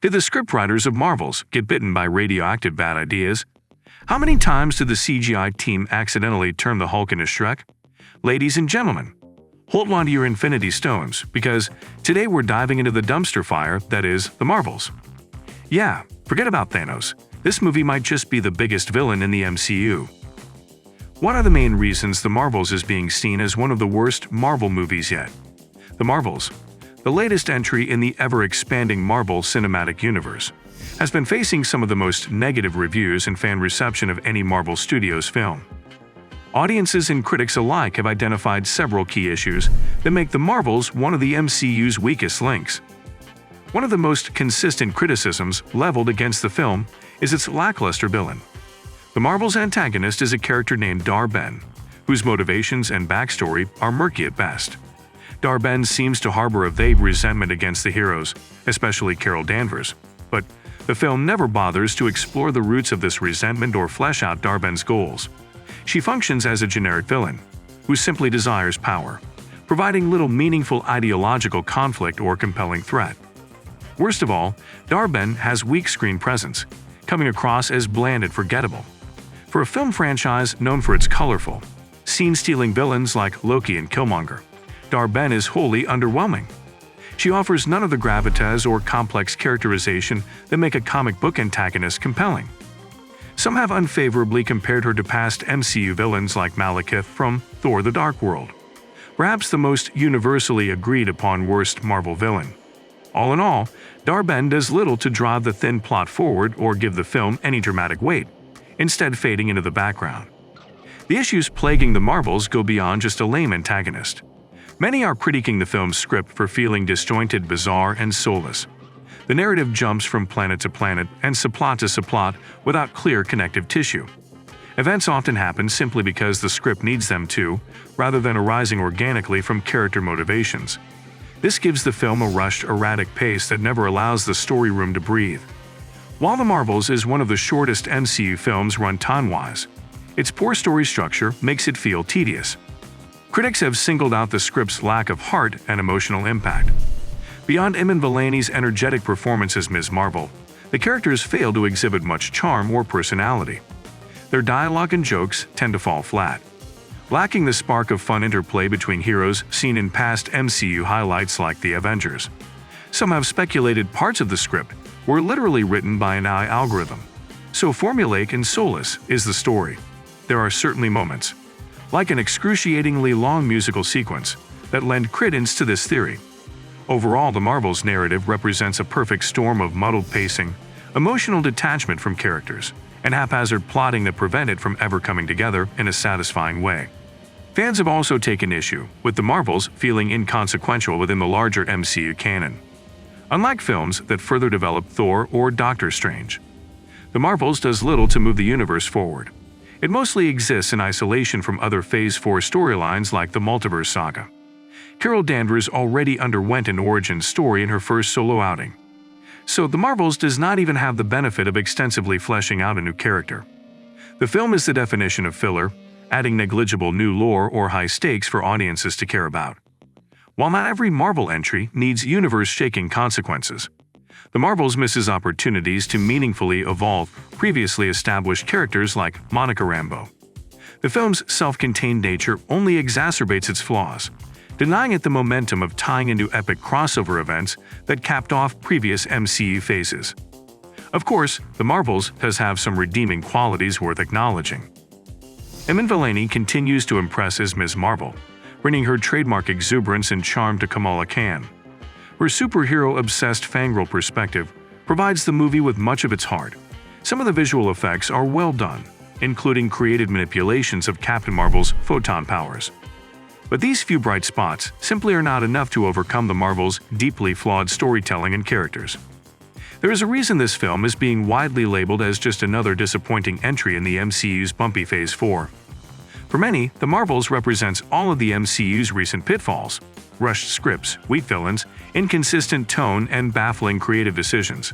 Did the scriptwriters of Marvels get bitten by radioactive bad ideas? How many times did the CGI team accidentally turn the Hulk into Shrek? Ladies and gentlemen, hold on to your Infinity Stones, because today we're diving into the dumpster fire that is the Marvels. Yeah, forget about Thanos. This movie might just be the biggest villain in the MCU. What are the main reasons the Marvels is being seen as one of the worst Marvel movies yet? The Marvels, the latest entry in the ever-expanding Marvel Cinematic Universe, has been facing some of the most negative reviews and fan reception of any Marvel Studios film. Audiences and critics alike have identified several key issues that make the Marvels one of the MCU's weakest links. One of the most consistent criticisms leveled against the film is its lackluster villain. The Marvels' antagonist is a character named Dar-Benn, whose motivations and backstory are murky at best. Dar-Benn seems to harbor a vague resentment against the heroes, especially Carol Danvers, but the film never bothers to explore the roots of this resentment or flesh out Dar-Benn's goals. She functions as a generic villain, who simply desires power, providing little meaningful ideological conflict or compelling threat. Worst of all, Dar-Benn has weak screen presence, coming across as bland and forgettable. For a film franchise known for its colorful, scene-stealing villains like Loki and Killmonger, Dar-Benn is wholly underwhelming. She offers none of the gravitas or complex characterization that make a comic book antagonist compelling. Some have unfavorably compared her to past MCU villains like Malekith from Thor: The Dark World, perhaps the most universally agreed upon worst Marvel villain. All in all, Dar-Benn does little to drive the thin plot forward or give the film any dramatic weight, instead fading into the background. The issues plaguing the Marvels go beyond just a lame antagonist. Many are critiquing the film's script for feeling disjointed, bizarre, and soulless. The narrative jumps from planet to planet and subplot to subplot without clear connective tissue. Events often happen simply because the script needs them to, rather than arising organically from character motivations. This gives the film a rushed, erratic pace that never allows the story room to breathe. While The Marvels is one of the shortest MCU films runtime-wise, its poor story structure makes it feel tedious. Critics have singled out the script's lack of heart and emotional impact. Beyond Iman Vellani's energetic performance as Ms. Marvel, the characters fail to exhibit much charm or personality. Their dialogue and jokes tend to fall flat, lacking the spark of fun interplay between heroes seen in past MCU highlights like The Avengers. Some have speculated parts of the script were literally written by an AI algorithm. So formulaic and soulless is the story. There are certainly moments, like an excruciatingly long musical sequence, that lend credence to this theory. Overall, the Marvels narrative represents a perfect storm of muddled pacing, emotional detachment from characters, and haphazard plotting that prevent it from ever coming together in a satisfying way. Fans have also taken issue with the Marvels feeling inconsequential within the larger MCU canon. Unlike films that further develop Thor or Doctor Strange, the Marvels does little to move the universe forward. It mostly exists in isolation from other Phase 4 storylines like the Multiverse Saga. Carol Danvers already underwent an origin story in her first solo outing, so The Marvels does not even have the benefit of extensively fleshing out a new character. The film is the definition of filler, adding negligible new lore or high stakes for audiences to care about. While not every Marvel entry needs universe-shaking consequences, The Marvels misses opportunities to meaningfully evolve previously established characters like Monica Rambeau. The film's self-contained nature only exacerbates its flaws, denying it the momentum of tying into epic crossover events that capped off previous MCU phases. Of course, The Marvels does have some redeeming qualities worth acknowledging. Iman Vellani continues to impress as Ms. Marvel, bringing her trademark exuberance and charm to Kamala Khan. Her superhero-obsessed fangirl perspective provides the movie with much of its heart. Some of the visual effects are well done, including creative manipulations of Captain Marvel's photon powers. But these few bright spots simply are not enough to overcome the Marvels' deeply flawed storytelling and characters. There is a reason this film is being widely labeled as just another disappointing entry in the MCU's bumpy Phase 4. For many, The Marvels represents all of the MCU's recent pitfalls: rushed scripts, weak villains, inconsistent tone, and baffling creative decisions,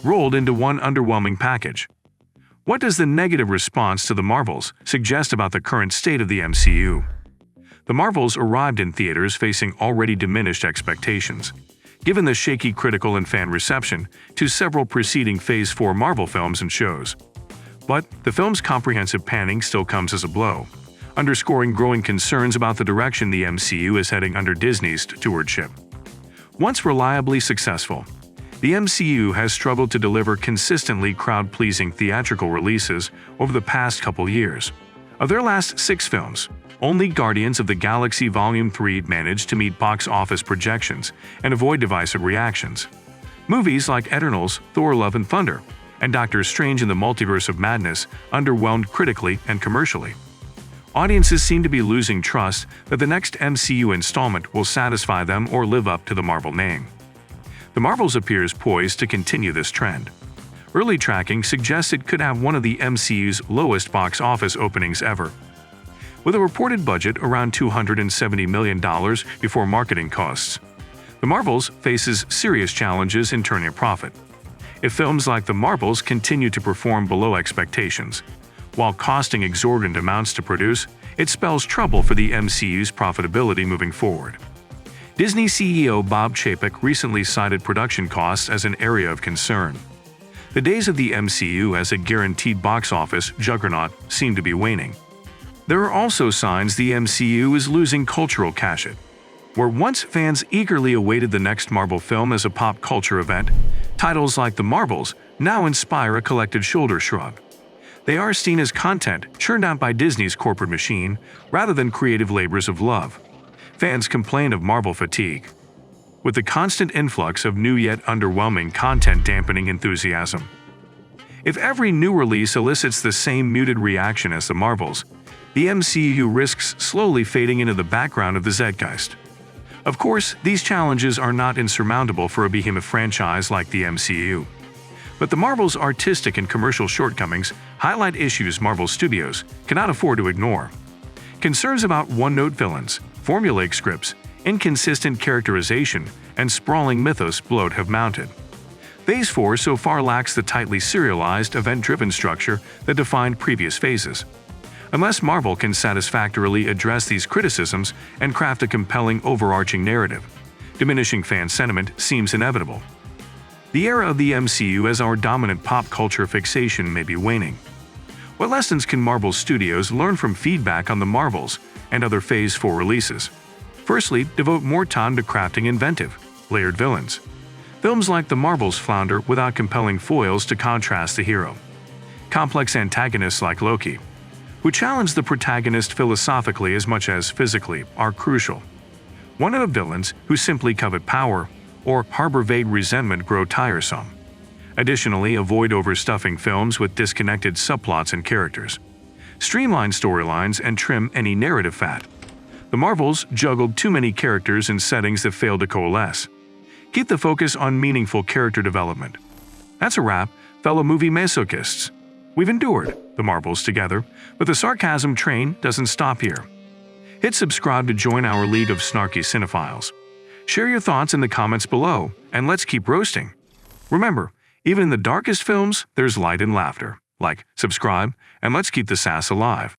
rolled into one underwhelming package. What does the negative response to The Marvels suggest about the current state of the MCU? The Marvels arrived in theaters facing already diminished expectations, given the shaky critical and fan reception to several preceding Phase 4 Marvel films and shows. But the film's comprehensive panning still comes as a blow, underscoring growing concerns about the direction the MCU is heading under Disney's stewardship. Once reliably successful, the MCU has struggled to deliver consistently crowd-pleasing theatrical releases over the past couple years. Of their last 6 films, only Guardians of the Galaxy Volume 3 managed to meet box office projections and avoid divisive reactions. Movies like Eternals, Thor: Love and Thunder, and Doctor Strange in the Multiverse of Madness underwhelmed critically and commercially. Audiences seem to be losing trust that the next MCU installment will satisfy them or live up to the Marvel name. The Marvels appears poised to continue this trend. Early tracking suggests it could have one of the MCU's lowest box office openings ever. With a reported budget around $270 million before marketing costs, The Marvels faces serious challenges in turning a profit. If films like The Marvels continue to perform below expectations, while costing exorbitant amounts to produce, it spells trouble for the MCU's profitability moving forward. Disney CEO Bob Chapek recently cited production costs as an area of concern. The days of the MCU as a guaranteed box office juggernaut seem to be waning. There are also signs the MCU is losing cultural cachet. Where once fans eagerly awaited the next Marvel film as a pop culture event, titles like The Marvels now inspire a collective shoulder shrug. They are seen as content churned out by Disney's corporate machine rather than creative labors of love. Fans complain of Marvel fatigue, with the constant influx of new yet underwhelming content dampening enthusiasm. If every new release elicits the same muted reaction as The Marvels, the MCU risks slowly fading into the background of the zeitgeist. Of course, these challenges are not insurmountable for a behemoth franchise like the MCU. But The Marvels' artistic and commercial shortcomings highlight issues Marvel Studios cannot afford to ignore. Concerns about one-note villains, formulaic scripts, inconsistent characterization, and sprawling mythos bloat have mounted. Phase 4 so far lacks the tightly serialized, event-driven structure that defined previous phases. Unless Marvel can satisfactorily address these criticisms and craft a compelling overarching narrative, diminishing fan sentiment seems inevitable. The era of the MCU as our dominant pop culture fixation may be waning. What lessons can Marvel Studios learn from feedback on The Marvels and other Phase 4 releases? Firstly, devote more time to crafting inventive, layered villains. Films like The Marvels flounder without compelling foils to contrast the hero. Complex antagonists like Loki, who challenge the protagonist philosophically as much as physically, are crucial. One-note villains who simply covet power or harbor vague resentment grow tiresome. Additionally, avoid overstuffing films with disconnected subplots and characters. Streamline storylines and trim any narrative fat. The Marvels juggled too many characters and settings that failed to coalesce. Keep the focus on meaningful character development. That's a wrap, fellow movie masochists. We've endured The Marvels together, but the sarcasm train doesn't stop here. Hit subscribe to join our league of snarky cinephiles. Share your thoughts in the comments below, and let's keep roasting. Remember, even in the darkest films, there's light and laughter. Like, subscribe, and let's keep the sass alive.